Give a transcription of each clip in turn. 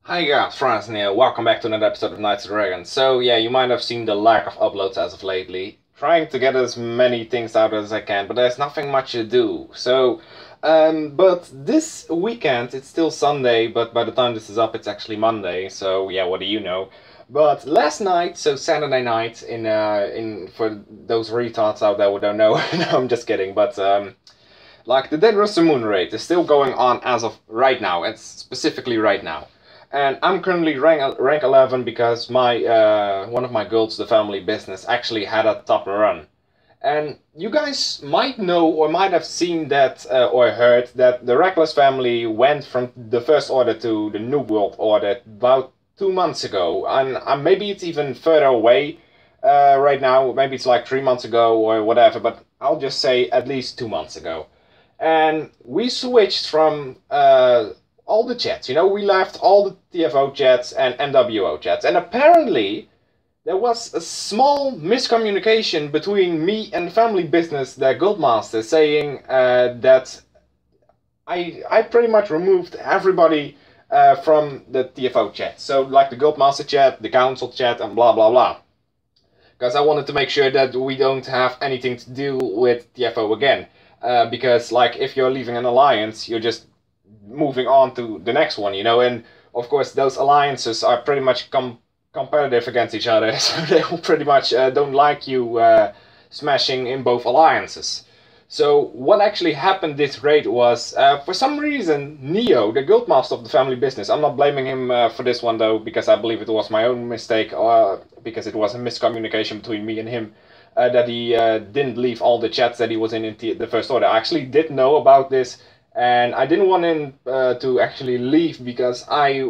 Hi guys, Franz here. Welcome back to another episode of Knights of Dragons. So yeah, you might have seen the lack of uploads as of lately. Trying to get as many things out as I can, but there's nothing much to do. But this weekend, it's still Sunday, but by the time this is up, it's actually Monday. So yeah, what do you know? But last night, so Saturday night, in for those retards out there who don't know, no, I'm just kidding. But like the Dead Rooster Moon raid is still going on as of right now. It's specifically right now. And I'm currently rank 11 because my one of my guilds, the family business, actually had a top run. And you guys might know or might have seen that or heard that the Reckless family went from the First Order to the New World Order about 2 months ago. And maybe it's even further away right now. Maybe it's like 3 months ago or whatever, but I'll just say at least 2 months ago. And we switched from all the chats, we left all the TFO chats and NWO chats, and apparently there was a small miscommunication between me and family business, the guildmaster, saying that I pretty much removed everybody from the TFO chat. So like the guildmaster chat, the council chat, and blah blah blah. Because I wanted to make sure that we don't have anything to do with TFO again. Because like if you're leaving an alliance, you're just moving on to the next one, and of course those alliances are pretty much competitive against each other, so they all pretty much don't like you smashing in both alliances. So what actually happened this raid was, for some reason, Neo, the guildmaster of the family business, I'm not blaming him for this one though, because I believe it was my own mistake, because it was a miscommunication between me and him, that he didn't leave all the chats that he was in the First Order. I actually did know about this, and I didn't want him to actually leave because I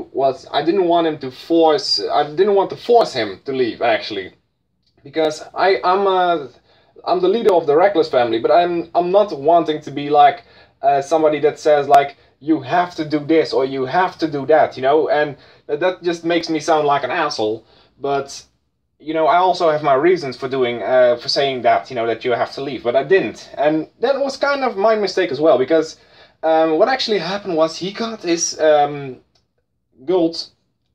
didn't want to force him to leave actually, because I'm the leader of the Reckless family, but I'm not wanting to be like somebody that says like you have to do this or you have to do that, and that just makes me sound like an asshole. But I also have my reasons for saying that, that you have to leave, but I didn't, and that was kind of my mistake as well, because what actually happened was he got his guild,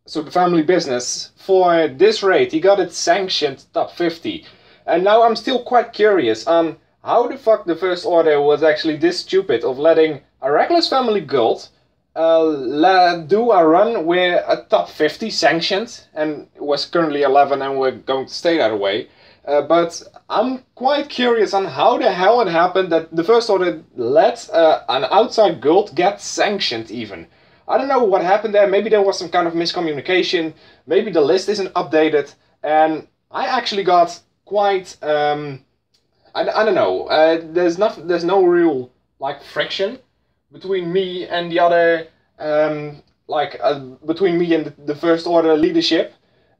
so the family business, for this raid, he got it sanctioned top 50. And now I'm still quite curious on how the fuck the First Order was actually this stupid of letting a Reckless family guild do a run with a top 50 sanctioned, and it was currently 11 and we're going to stay that way. But I'm quite curious on how the hell it happened that the First Order let an outside guild get sanctioned even. I don't know what happened there. Maybe there was some kind of miscommunication. Maybe the list isn't updated. And I actually got quite... I don't know. There's no real like friction between me and the other... between me and the First Order leadership.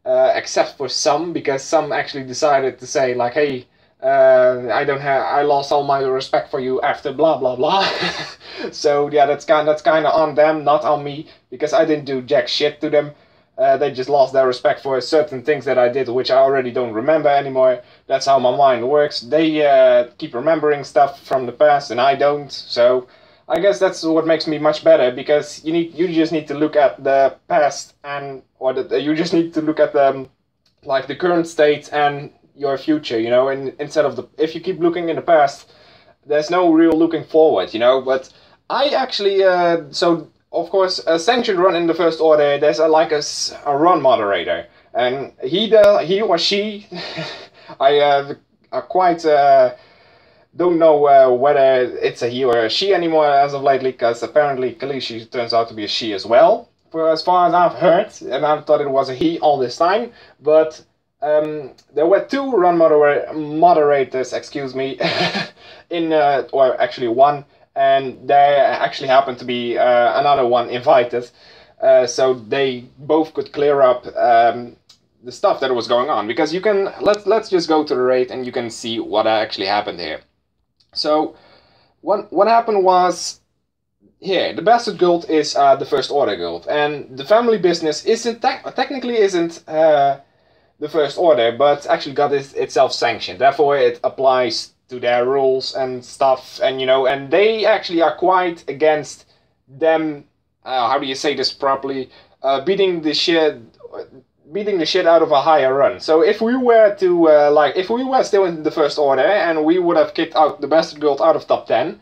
Except for some, because some actually decided to say like, hey, I lost all my respect for you after blah blah blah. So yeah, that's kind of on them, not on me, because I didn't do jack shit to them. They just lost their respect for certain things that I did, which I already don't remember anymore. That's how my mind works. They keep remembering stuff from the past, and I don't. So I guess that's what makes me much better, because you just need to look at the past, you just need to look at the current state and your future, and instead of if you keep looking in the past, there's no real looking forward, But I actually so of course a sanctioned run in the First Order, there's a run moderator, and he or she I quite don't know whether it's a he or a she anymore as of lately, because apparently Kalishi turns out to be a she as well, for as far as I've heard, and I thought it was a he all this time. But there were two run moderators, excuse me, or actually one, and there actually happened to be another one invited, so they both could clear up the stuff that was going on, because you can let's just go to the raid and you can see what actually happened here. So, what happened was, here, the Bastard Guild is the First Order Guild, and the family business technically isn't the First Order, but actually got itself sanctioned. Therefore, it applies to their rules and stuff, and and they actually are quite against them. How do you say this properly? beating the shit out of a higher run. So if we were to if we were still in the first order and we would have kicked out the bastard guild out of top 10,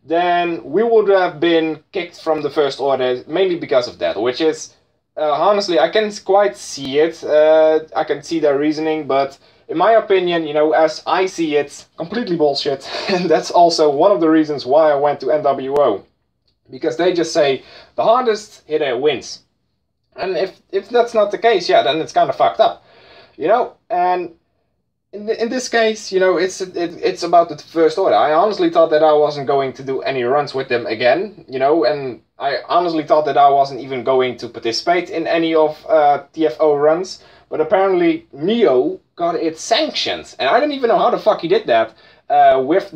then we would have been kicked from the first order mainly because of that, which is honestly, I can quite see it. I can see their reasoning, but in my opinion, you know, as I see it, completely bullshit. And that's also one of the reasons why I went to NWO, because they just say the hardest hitter wins. And if that's not the case, yeah, then it's kind of fucked up, you know. And in this case, you know, it's about the first order. I honestly thought that I wasn't going to do any runs with them again, you know, and I honestly thought that I wasn't even going to participate in any of TFO runs. But apparently Neo got it sanctioned, and I don't even know how the fuck he did that with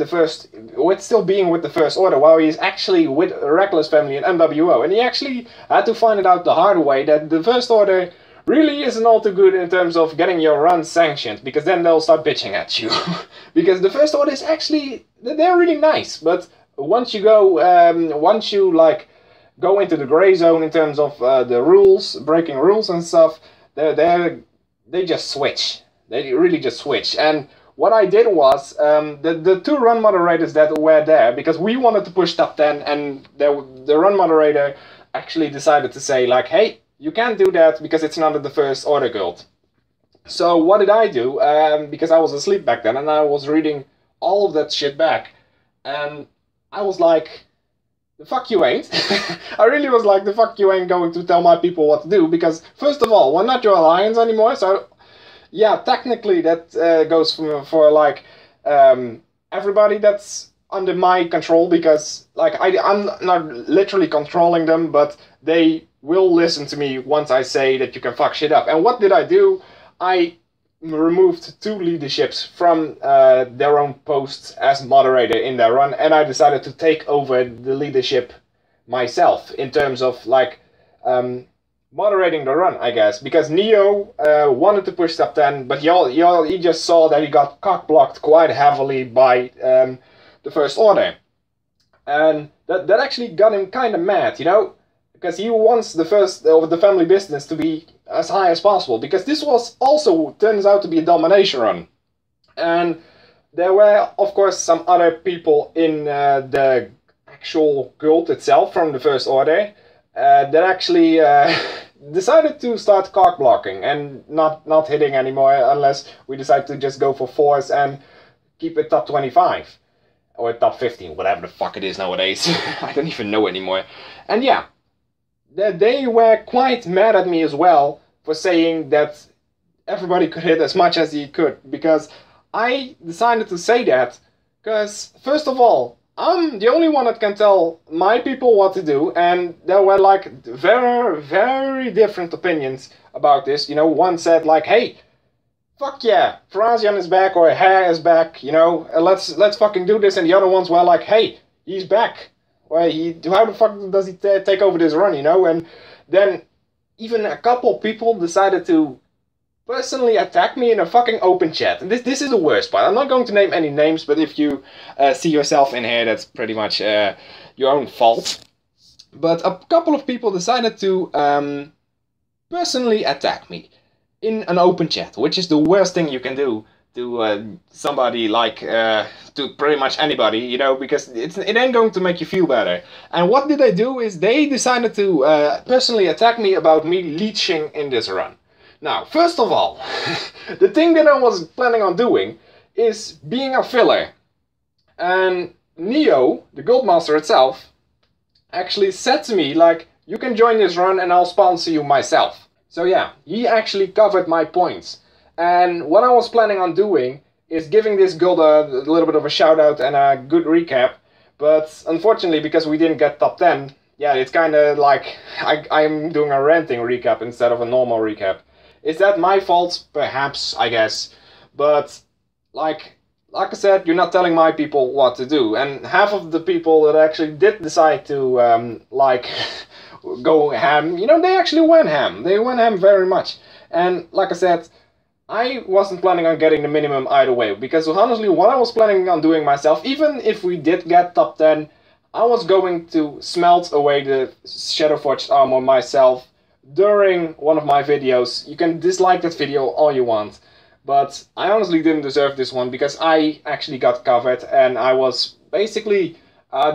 still being with the first order, while he's actually with a Reckless family in NWO, and he actually had to find it out the hard way that the first order really isn't all too good in terms of getting your run sanctioned, because then they'll start bitching at you. Because the first order is actually, they're really nice, but once you go, like go into the gray zone in terms of the rules, breaking rules and stuff, they just switch. They really just switch. And what I did was, the two run moderators that were there, because we wanted to push top 10, and the run moderator actually decided to say like, hey, you can't do that because it's not the first order guild. So what did I do? Because I was asleep back then and I was reading all of that shit back. And I was like, the fuck you ain't. I really was like, the fuck you ain't going to tell my people what to do. Because first of all, we're not your alliance anymore. So yeah, technically that goes for like everybody that's under my control. Because like I'm not literally controlling them, but they will listen to me once I say that you can fuck shit up. And what did I do? I removed two leaderships from their own posts as moderator in their run, and I decided to take over the leadership myself in terms of like moderating the run, I guess, because Neo wanted to push top 10, but he just saw that he got cock-blocked quite heavily by the first order, and that actually got him kind of mad, you know. Because he wants the first of the family business to be as high as possible. Because this was also turns out to be a domination run. And there were, of course, some other people in the actual guild itself from the first order that actually decided to start cock blocking and not hitting anymore unless we decide to just go for fours and keep it top 25. Or top 15, whatever the fuck it is nowadays. I don't even know anymore. And yeah. They were quite mad at me as well for saying that everybody could hit as much as he could, because I decided to say that because, first of all, I'm the only one that can tell my people what to do, and there were like very, very different opinions about this. You know, one said like, hey, fuck yeah, Frazian is back, or Hair is back, you know, let's fucking do this, and the other ones were like, hey, he's back. Well, how the fuck does he take over this run, you know? And then even a couple people decided to personally attack me in a fucking open chat. And this is the worst part. I'm not going to name any names, but if you see yourself in here, that's pretty much your own fault. But a couple of people decided to personally attack me in an open chat, which is the worst thing you can do to somebody like, to pretty much anybody, you know, because it ain't going to make you feel better. And what did they do is they decided to personally attack me about me leeching in this run. Now, first of all, the thing that I was planning on doing is being a filler. And Neo, the Guildmaster itself, actually said to me, like, you can join this run and I'll sponsor you myself. So yeah, he actually covered my points. And what I was planning on doing is giving this guild a little bit of a shout out and a good recap. But unfortunately, because we didn't get top 10, yeah, it's kind of like I'm doing a ranting recap instead of a normal recap. Is that my fault? Perhaps, I guess. But like I said, you're not telling my people what to do. And half of the people that actually did decide to like go ham, you know, they actually went ham. They went ham very much. And like I said, I wasn't planning on getting the minimum either way, because honestly what I was planning on doing myself, even if we did get top 10, I was going to smelt away the Shadowforged armor myself, during one of my videos. You can dislike that video all you want, but I honestly didn't deserve this one because I actually got covered and I was basically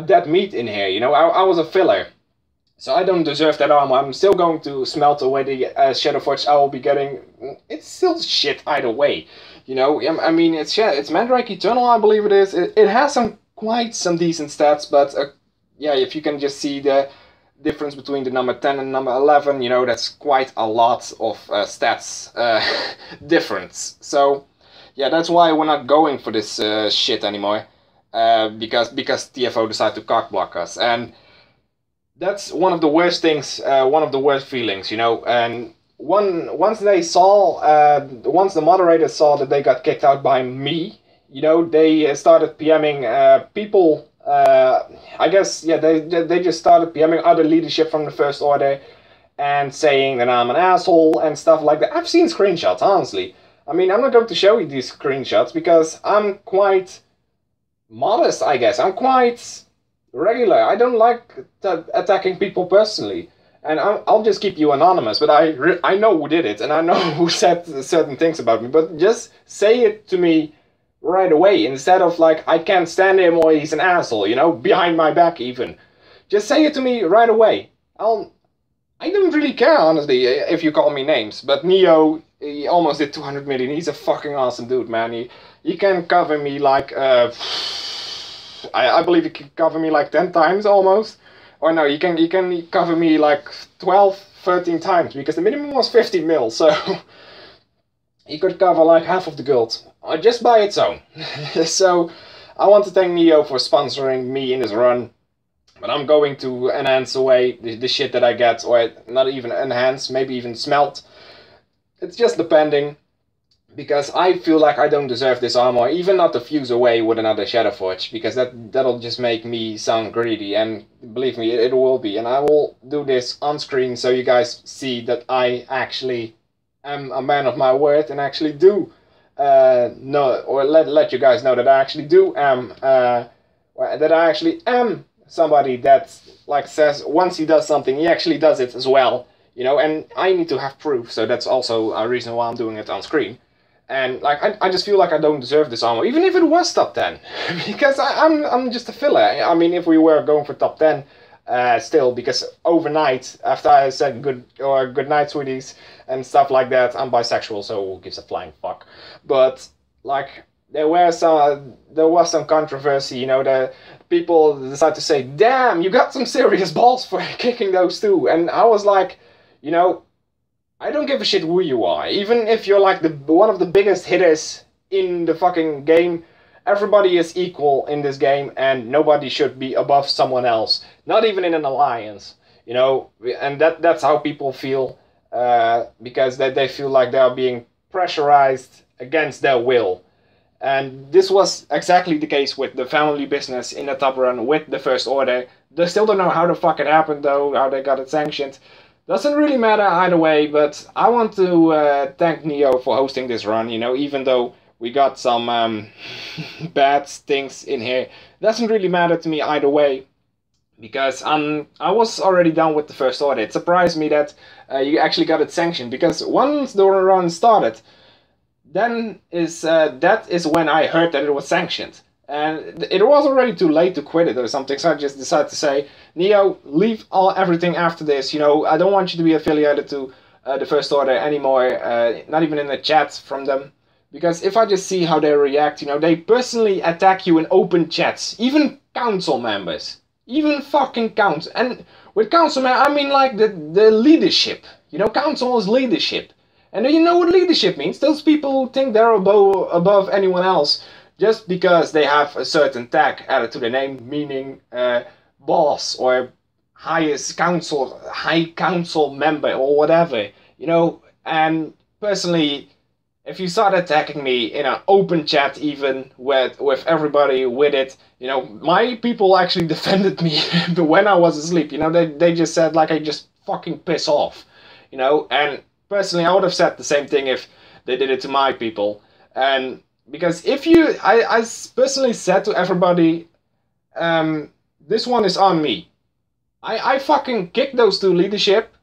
dead meat in here, you know. I was a filler. So I don't deserve that armor. I'm still going to smelt away the Shadow Forge I will be getting. It's still shit either way, you know. I mean, it's Mandrake Eternal, I believe it is. It has quite some decent stats, but yeah, if you can just see the difference between the number 10 and number 11, you know, that's quite a lot of stats difference. So yeah, that's why we're not going for this shit anymore, because TFO decided to cockblock us, and that's one of the worst things, one of the worst feelings, you know. And once the moderators saw that they got kicked out by me, you know, they started PMing people. I guess, yeah, they just started PMing other leadership from the First Order and saying that I'm an asshole and stuff like that. I've seen screenshots, honestly. I mean, I'm not going to show you these screenshots because I'm quite modest, I guess. I'm quite regular. I don't like attacking people personally, and I'll just keep you anonymous, but I know who did it, and I know who said certain things about me, but just say it to me right away, instead of like, I can't stand him or he's an asshole, you know, behind my back even. Just say it to me right away. I don't really care, honestly, if you call me names, but Neo, he almost did 200 million. He's a fucking awesome dude, man. He can cover me like I believe he can cover me like 10 times almost. Or no, he can cover me like 12, 13 times, because the minimum was 50 mil, so he could cover like half of the guild, just by its own. So I want to thank Neo for sponsoring me in this run, but I'm going to enhance away the shit that I get, or not even enhance, maybe even smelt. It's just depending. Because I feel like I don't deserve this armor, even not to fuse away with another Shadow Forge, because that'll just make me sound greedy, and believe me, it will be. And I will do this on screen so you guys see that I actually am a man of my word and actually do know, or let you guys know that I actually do that I actually am somebody that like says once he does something, he actually does it as well, you know. And I need to have proof, so that's also a reason why I'm doing it on screen. And like I just feel like I don't deserve this armor, even if it was top 10, because I'm just a filler. I mean, if we were going for top 10, still, because overnight after I said good night, sweeties, and stuff like that, I'm bisexual, so who gives a flying fuck. But like there was some controversy, you know. The people decided to say, "Damn, you got some serious balls for kicking those two," and I was like, you know, I don't give a shit who you are. Even if you're like one of the biggest hitters in the fucking game, everybody is equal in this game, and nobody should be above someone else. Not even in an alliance, you know. And that's how people feel, because they feel like they are being pressurized against their will. And this was exactly the case with the family business in the top run with the First Order. They still don't know how the fuck it happened though, how they got it sanctioned. Doesn't really matter either way, but I want to thank Neo for hosting this run, you know, even though we got some bad things in here. Doesn't really matter to me either way, because I was already done with the First Order. It surprised me that you actually got it sanctioned, because once the run started, then that is when I heard that it was sanctioned. And it was already too late to quit it or something, so I just decided to say, Neo, leave everything after this, you know. I don't want you to be affiliated to the First Order anymore, not even in the chat from them. Because if I just see how they react, you know, they personally attack you in open chats, even council members. Even fucking council. And with council members, I mean like the leadership. You know, council is leadership. And you know what leadership means? Those people who think they're above anyone else just because they have a certain tag added to their name, meaning boss or high council member or whatever, you know. And personally, if you start attacking me in an open chat, even with everybody with it, you know, my people actually defended me when I was asleep, you know. They just said like, I just fucking piss off, you know. And personally, I would have said the same thing if they did it to my people. And because if you, I personally said to everybody, this one is on me. I fucking kicked those two leadership,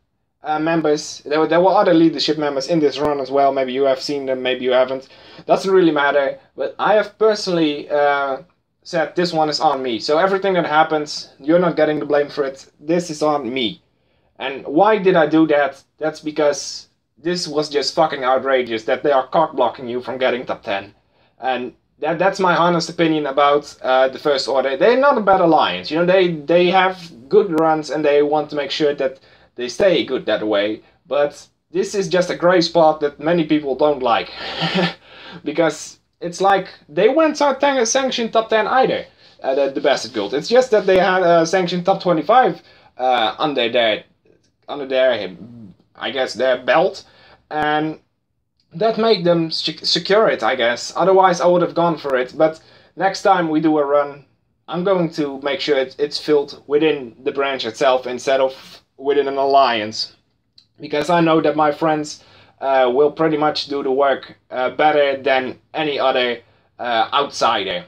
members. There were other leadership members in this run as well. Maybe you have seen them, maybe you haven't. Doesn't really matter. But I have personally said this one is on me. So everything that happens, you're not getting the blame for it. This is on me. And why did I do that? That's because this was just fucking outrageous that they are cock blocking you from getting top 10. And that's my honest opinion about the First Order. They're not a bad alliance. You know, they have good runs and they want to make sure that they stay good that way. But this is just a grey spot that many people don't like. Because it's like they weren't sanctioned top 10 either, the Bastard Guild. It's just that they had a sanctioned top 25 under their, I guess, their belt. And that made them secure it, I guess. Otherwise, I would have gone for it. But next time we do a run, I'm going to make sure it's filled within the branch itself instead of within an alliance. Because I know that my friends will pretty much do the work better than any other outsider.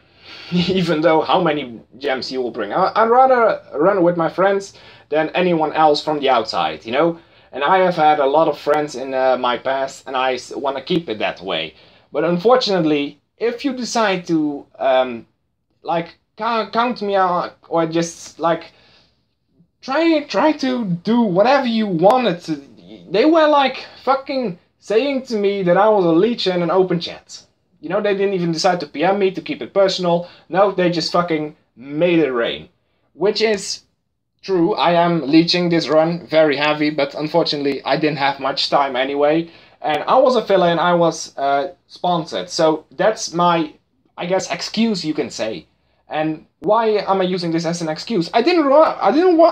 Even though how many gems you will bring. I'd rather run with my friends than anyone else from the outside, you know? And I have had a lot of friends in my past, and I want to keep it that way. But unfortunately, if you decide to, like, count me out, or just, like, try to do whatever you wanted to... They were, like, fucking saying to me that I was a leech in an open chat. You know, they didn't even decide to PM me to keep it personal. No, they just fucking made it rain. Which is... true, I am leeching this run very heavy, but unfortunately I didn't have much time anyway. And I was a filler and I was sponsored. So that's my, I guess, excuse you can say. And why am I using this as an excuse? I didn't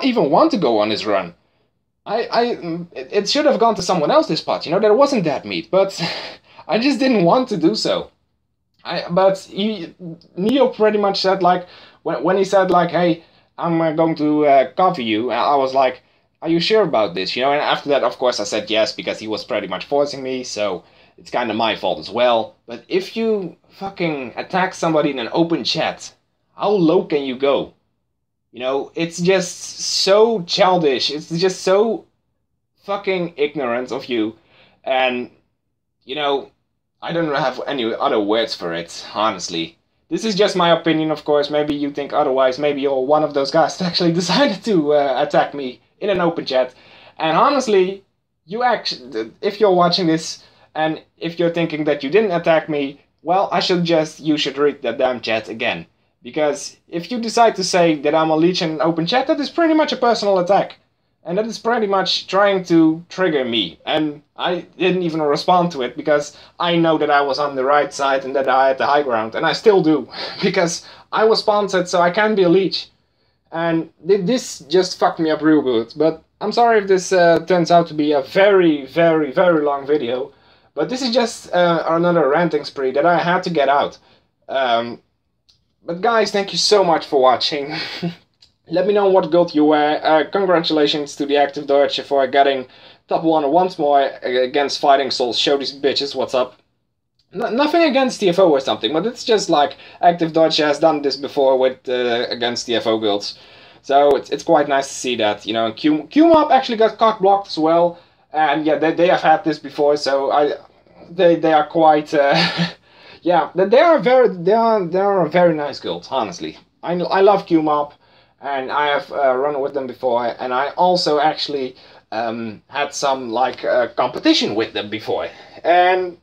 even want to go on this run. It should have gone to someone else this pot, you know, there wasn't that meat. But I just didn't want to do so. But Neo pretty much said, like, when he said, like, hey, I'm going to cover you. I was like, are you sure about this? You know, and after that, of course, I said yes, because he was pretty much forcing me, so it's kind of my fault as well. But if you fucking attack somebody in an open chat, how low can you go? You know, it's just so childish. It's just so fucking ignorant of you. And, you know, I don't have any other words for it, honestly. This is just my opinion, of course. Maybe you think otherwise. Maybe you're one of those guys that actually decided to attack me in an open chat. And honestly, you actually, if you're watching this and if you're thinking that you didn't attack me, well, you should read that damn chat again. Because if you decide to say that I'm a leech in an open chat, that is pretty much a personal attack. And that is pretty much trying to trigger me. And I didn't even respond to it because I know that I was on the right side and that I had the high ground. And I still do. Because I was sponsored, so I can be a leech. And this just fucked me up real good. But I'm sorry if this turns out to be a very, very, very long video. But this is just another ranting spree that I had to get out. But guys, thank you so much for watching. Let me know what guild you were. Congratulations to the Active Deutsche for getting top 1 once more against Fighting Souls. Show these bitches what's up. Nothing against TFO or something, but it's just like Active Deutsche has done this before with against TFO guilds. So it's quite nice to see that, you know. And QMOB actually got cock blocked as well. And yeah, they have had this before, so they are quite yeah, they are a very nice guild, honestly. I love QMOB. And I have run with them before, and I also actually had some like competition with them before. And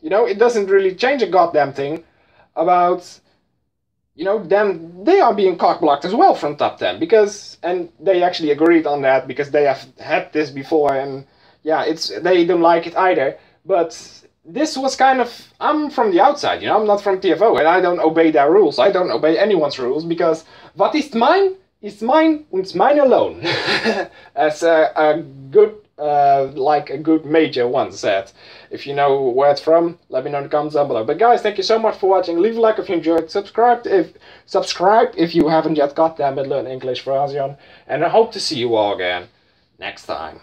you know, it doesn't really change a goddamn thing about, you know, them. They are being cock blocked as well from top 10 because, and they actually agreed on that because they have had this before, and yeah, they don't like it either. But this was kind of, I'm from the outside, you know, I'm not from TFO, and I don't obey their rules. I don't obey anyone's rules because what is mine? It's mine, it's mine alone. As a good, like a good major once said. If you know where it's from, let me know in the comments down below. But guys, thank you so much for watching. Leave a like if you enjoyed. Subscribe if you haven't yet. Goddamn it, learn English for ASEAN. And I hope to see you all again next time.